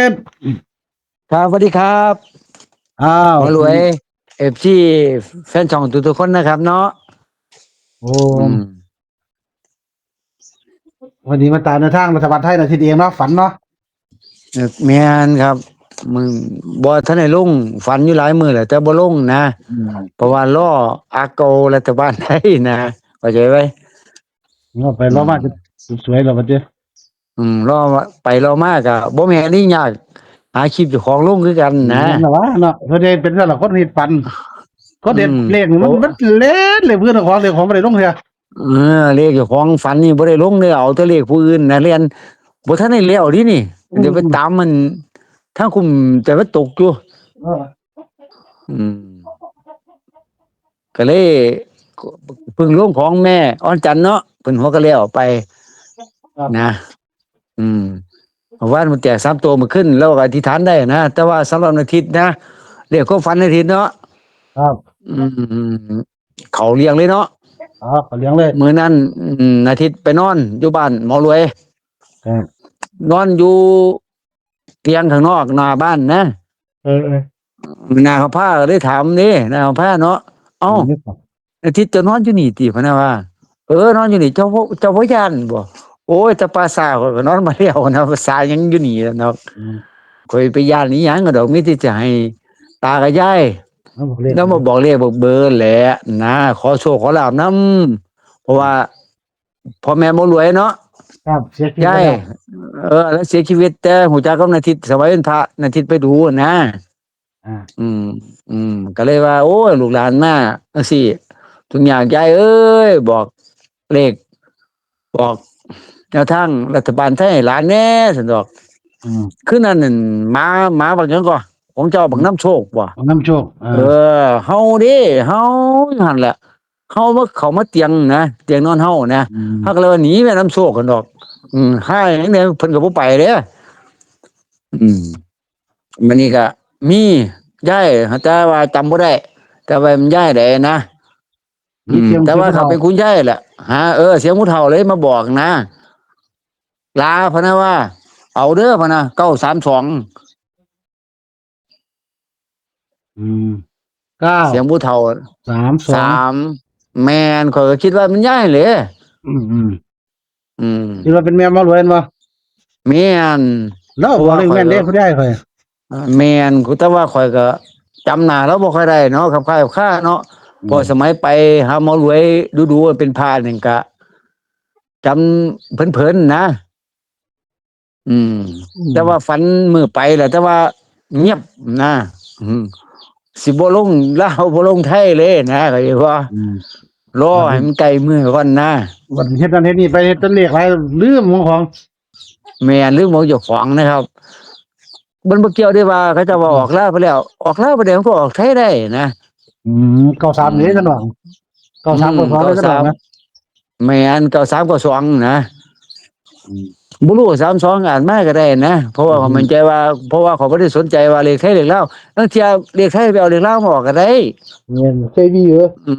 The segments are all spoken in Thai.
ดครับสวัสดีครับอ้าวหมอรวยเอฟซีแฟนช่องทุกๆคนนะครับเนาะโอ้อืมวันนี้มาตามในวทางรัฐบาลไทยนะทีเดียวเนาะฝันเนาะแม่นครับมึงบ่ทันได้ลงฝันอยู่หลายมื้อแหละแต่บ่ลงนะอืมเพราะว่ารออาเการัฐบาลไทยนะเข้าใจไหมเราไปอืรอบมาจะมสวยๆเราบัดเจ้รอไปรอมาก็บ่แม่นนี่ยากหาคลิปเจ้าของลงคือกันนะนั่นแหละวะเนาะเพราะได้เป็นแต่ละคนเฮ็ดปันก็อืเด็ดมเลขนี่เพราะมันเล่นเลยเพื่อนของเลขของบ่ได้ลงเสียเลขเจ้าของฝันนี่บ่ได้ลงเด้อเอาแต่เลขผู้อื่นนะเรียนบ่ทันได้แล้วดินี่อืเดี๋ยวไปตามมมันทางคุมแต่ว่าตกอยู่ เอออืมก็เลยเพึ่งร่วงของแม่อ้อนจันเนาะเพิ่นหัวก็เลี้ยวไปครับนะอืมว่านมันแจก3 ตัวมาขึ้นแล้วก็อธิษฐานได้นะแต่ว่าสำหรับอาทิตย์นะเรียกก็ฝันอาทิตย์เนาะครับอืมเขาเลี้ยงเลยเนาะขอเลี้ยงเลยมื้อนั้นอาทิตย์ไปนอนอยู่บ้านหมอรวยครับนอนอยู่เตียงข้างนอกหน้าบ้านนะเออนาเขาพาก็ได้ถามนี่นาเขาพาเนาะเอ้า นึกออกอาทิตย์จะนอนอยู่นี่ติพะนะว่านอนอยู่นี่เจ้าบ่ย้านบ่โอ้ยแต่ปลาสาข้อยก็นอนมาแล้วนะภาษาหยังอยู่นี่ล่ะเนาะอืมข้อยไปย้านอีหยังก็ดอกมีแต่จะให้ตากับยายเอาบอกเลขแล้วมาบอกเลขบอกเบอร์แหละนะขอโชคขอลาภนำเพราะว่าพ่อแม่บ่รวยเนาะครับเสียชีวิตยายไปแล้วแล้วเสียชีวิตแต่หูจักกับนาทิตสมัยเป็นพระนาทิตไปดูนะอ่าอืมก็เลยว่าโอ้ยลูกหลานมาจังซี่ทุกอย่างยายเอ้ยบอกเลข บอกแนวทางรัฐบาลไทยให้หลานแหน่ซั่นดอกอืมคือนั้นนั่นหมาบักหยังก็ของเจ้าบักน้ำโชคบ่เอาน้ำโชคเฮาเด้เฮาอยู่หั่นแหละเฮามาเข้ามาเตียงนะเตียงนอนเฮานะอืมเฮาก็เลยว่าหนีแม่น้ำโชคกันดอกหาหยังเนี่ยเพิ่นก็บ่ไปเด้อืมมื้อนี้ก็มียายแต่ว่าจำบ่ได้แต่ว่ามันยายได้นะมีเสียงแต่ว่าเขาเสียงผู้เฒ่าเป็นคุณยายแหละเสียงผู้เฒ่าเลยมาบอกนะ ลาพะนะว่าเอาเด้อพะนะ932อืมเก้าเสียงผู้เฒ่า323แม่นข้อยก็คิดว่ามันย้ายเลยอืมอืมคิดว่าเป็นแมวมารวยบ่แม่นแล้วเพราะบอกเลยแม่นว่าข้อยก็เด้ผู้ได้ค่อยแม่นแต่ว่าข้อยก็จำหน้าแล้วบ่ค่อยได้เนาะครับค่ายค่าเนาะอืมพอสมัยไปหาหมอรวยดูๆเป็นพานี่ก็จำเผินๆนะอืมแต่ว่าฝันมื้อไปแหละแต่ว่าเงียบนะอืมสิบ่ลงลาวบ่ลงไทยเลยนะเข้าใจบ่ อืมรอวันนี้ให้มันไกลมือก่อนนะวันเฮ็ดนั่นเฮ็ดนี่ไปเฮ็ดแตะเลขหลายลืมของแม่นหรือหมอเจ้าของนะครับมันบ่เกี่ยวได้ว่าเขาจะว่าออกลาวไปแล้วออกลาวไปแล้วมันก็ออกไทยได้นะอืมอื93นี่มซะหน่อย93ก2เลยซะหน่อย93นะแม่น93 92นะอืมบ่รู้32อาจมาก็ได้นะเพราะว่าเขามั่นใจว่าเพราะว่าเขาบ่ได้สนใจว่าเลขไทยเลขลาวบางเที่ยเลขไทยไปเอาเลขลาวมาออกก็ได้เงินเคยมีอยู่อื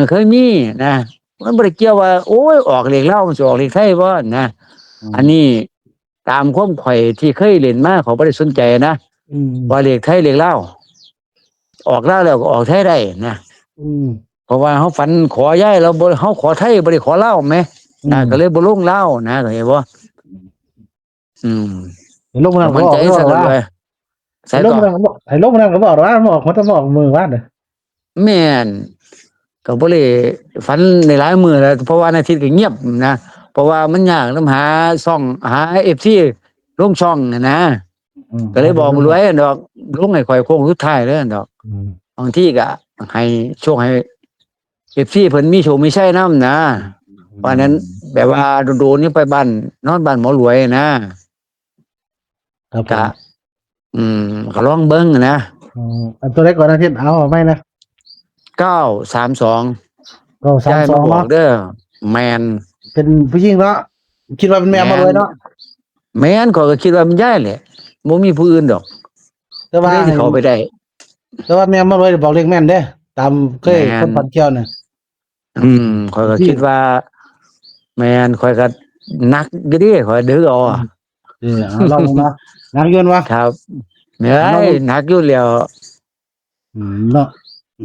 มเคยมีนะมันบ่ได้เกี่ยวว่าโอ้ยออกเลขลาวมันสิออกเลขไทยบ่นะอืมอันนี้ตามความข่อยที่เคยเล่นมาเขาบ่ได้สนใจนะ อืมว่าเลขไทยเลขลาวออกลาวแล้วก็ออกไทยได้นะอืมเพราะว่าเฮาฝันขอย้ายเราบ่เฮาขอไทยบ่ได้ขอลาวแหมก็เลยบ่ลงลาวนะเข้าใจบ่อืมเห็นลงมาก็มั่นใจก็บอกซั่นว่าเลยใส่เห็นลงก็มาก็บอกให้ลงมาก็บอกว่าบอกเขาจะบอกมือว่าเด้อแม่นก็บ่ได้ฝันในหลายมื้อแล้วเพราะว่าอาทิตย์ก็เงียบนะเพราะว่ามันยากนำหาช่องหา FC ลงช่องนะก็เลยบอกรวยดอกลงให้ข่อยโค้งสุดท้ายเด้อดอกอืมบางทีก็ให้โชคให้ FC เพิ่นมีโชคมีชัยนำนะเพราะนั้นแบบว่าโดนๆนี่ไปบ้านนอนบ้านหมอรวยนะครับผก็มก็ลองเบิ่งนะอันตัวเล็กกว่านะพี่เอาไม่นะ932ก็ยายมา32เนาะบอกเด้อแม่นเป็นผู้หญิงเนาะคิดว่าเป็นแมวมารวยเนาะแม่นข้อยก็คิดว่ามันยายแหละบ่มีผู้อื่นดอกแต่ผู้ว่าใดสิเข้าไปได้แต่ว่าแมวมารวยบอกเลขแม่นเด้ตามเคยคแม่นนฝันเกี่ยวน่ะข้อยก็ที่คิดว่าแม่นข้อยก็หนักอยู่เดิข้อยดึกเอาเออลองเนาะ นักยนต์วะ ครับเหนื่อ น้อง ยหนักอยู่แล้ว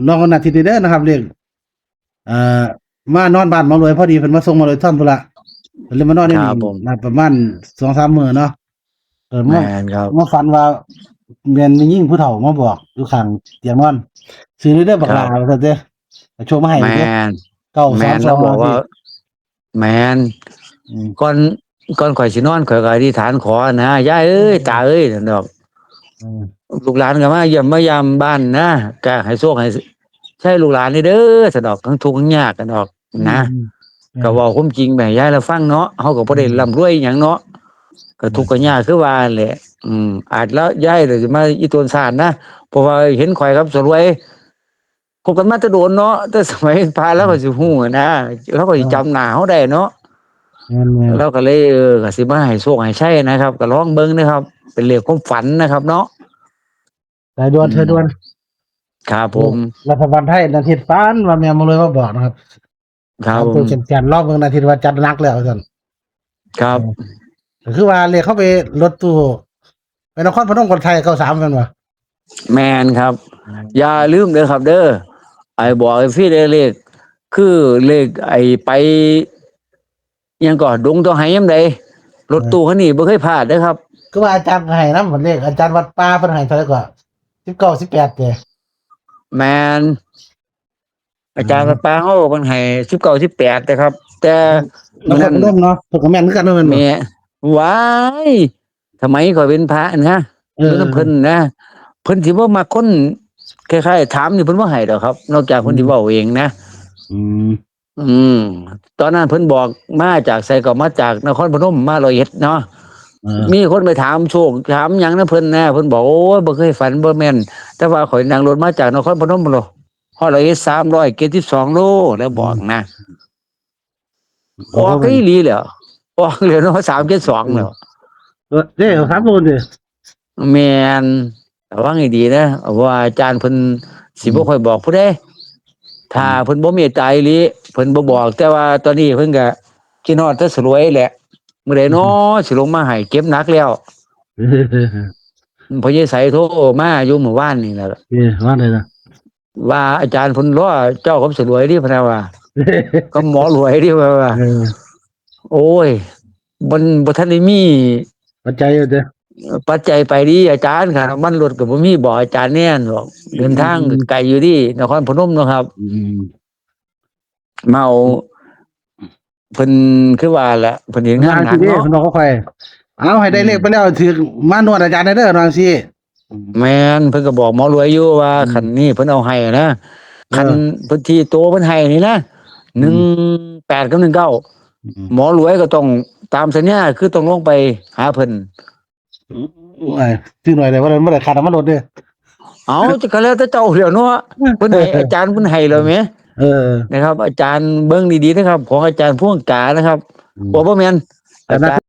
น้องวันอาทิตย์นี้เด้อนะครับเรียกเอ่อมานอนบ้านหมารวยพอดีเพิ่นมาส่งหมารวยท่อนธุระเพิ่นเลยมานอนใน ครั นี่ บผม มาประมาณ 2-3 มื้อเนาะแม มาน ครับ มาฝันว่าแม่นมีหญิงผู้เฒ่ามาบอกอยู่ข้างเตียงนอนซื้อเด้อบักหลาว่าซั่นเด้อโชว์มาให้ แม เด้อ นแมนแล้วบอกว่า แมน อืม ก่อนข่อยสินอนข่อยก็อธิษฐานขอนะยายเอ้ยตาเอ้ยนั่นดอก อืม ลูกหลานก็มาเยี่ยมมายามบ้านนะก็ให้โชคให้ใช่ลูกหลานนี่เด้อสะดอกทั้งทุกข์ทั้งยากกันดอกนะ ก็เว้าความจริงแม่ยายเราฟังเนาะเฮาก็บ่ได้ร่ำรวยหยังเนาะก็ทุกข์ก็ยากคือว่าแหละ อาจแล้วยายเดี๋ยวจะมาอีตนสานนะเพราะว่าเห็นข่อยครับสรวยคบกันมาแต่โดนเนาะแต่สมัยพาแล้วก็สิฮู้นะแล้วก็สิจำหน้าเฮาได้เนาะ แม่น แล้วก็เลยก็สิมาให้โชคให้ชัยนะครับก็ลองเบิ่งนะครับ เป็นเรื่องความฝันนะครับเนาะ ๆสายด่วนเธอด่วน ครับผม รัฐบาลไทยนาทีฝันว่าแม่หมารวยมาบอกนะครับ ครับผ ตัว ม แก่นๆรอบเมืองนาทีว่าจัดหนักแล้วซั่น ครับ ก็คือว่าเลขเข้าไปรถตู้ไปนครพนมคนไทย93กันว่ะ แมนครับ อย่าลืมเด้อครับ เด้อไอ้บอกไอ้พี่ได้เลขคือเลขไอ้ไปอิหยังก่อนดงต้องให้ยามใดรถตู้คันนี้บ่เคยพลาดเด้อครับ คือว่าอาจารย์ให้นำหมดเลขอาจารย์วัดป่าเพิ่นให้เท่าไหร่ก็19 18เด้ แมนอาจารย์ป้าเฮาเพิ่นให้19 18นะครับ แต่ นครพนมเนาะเพิ่นก็แม่นคือกันเนาะแม่นบ่ แม่ว้ายทำไมข่อยเป็นพระนะอยู่นำเพิ่นนะเพิ่นสิบ่มักคนคล้ายๆถามนี่เพิ่นบ่ให้ดอกครับ นอกจากเพิ่นสิเว้าเองนะ อืม ตอนนั้นเพิ่นบอกมาจากไสก็มาจากนครพนมมาร้อยเอ็ดเนาะ มี มีคนไปถามโชคถามหยังนะเพิ่นนะเพิ่นบอกโอ้ยบ่เคยฝันบ่แม่นแต่ว่าข่อยนั่งรถมาจากนครพนมโลฮอดร้อยเอ็ด372 โลแล้วบอกนะออกอีหลีแล้วออกแล้วเนาะ372แล้ว เด้เอา3โลเด้ แม่นระวังให้ดีนะเพราะว่าอาจารย์เพิ่นสิบ่ค่อยบอกผู้ใดถ้าเพิ่นบ่เมตตาอีหลีเพิ่นบ่บอก แต่ว่าตอนนี้เพิ่นก็คิดฮอดแต่สรวยแหละมื้อใดน้อสิลงมาให้เก็บหนักแล้วพอใหญ่ไสโทรมาอยู่เมื่อวานนี่แหละ ว่าได้ล่ะ ว่าอาจารย์เพิ่นรอเจ้ากับสรวยดิพะนะว่าก็หมอรวยดิว่า โอ้ยมันบ่ทันได้มี ปัจจัยอยู่เด้อ ปัจจัยไปดิอาจารย์ค่ะมันรถก็บ่มีบอกอาจารย์แน่นหรอกเดินทางไกลอยู่ดินครพนมเนาะครับ เมาเพิ่นคือว่าแหละเพิ่นเห็นงานหนัก เนาะ เนาะ เพิ่นบอกเขาค่อยเอาให้ได้เลขไปแล้วถือมานวดอาจารย์ได้เด้อว่าซี่ แม่นเพิ่นก็บอกหมอรวยอยู่ว่าคันนี้เพิ่นเอาให้นะคันเพิ่นที่โตเพิ่นให้นี่นะ18กับ19หมอรวยก็ต้องตามสัญญาคือต้องลงไปหาเพิ่น ซื้อหน่อยได้บ่ได้ค่าน้ำมันรถเด้อ เอาจะก็แล้วแต่เจ้าเดี๋ยวเนาะเพิ่นให้อาจารย์เพิ่นให้แล้วแหม นะครับ อาจารย์เบิ่งดีๆนะครับ ของอาจารย์พ่วงกานะครับบ่แม่นอาจารย์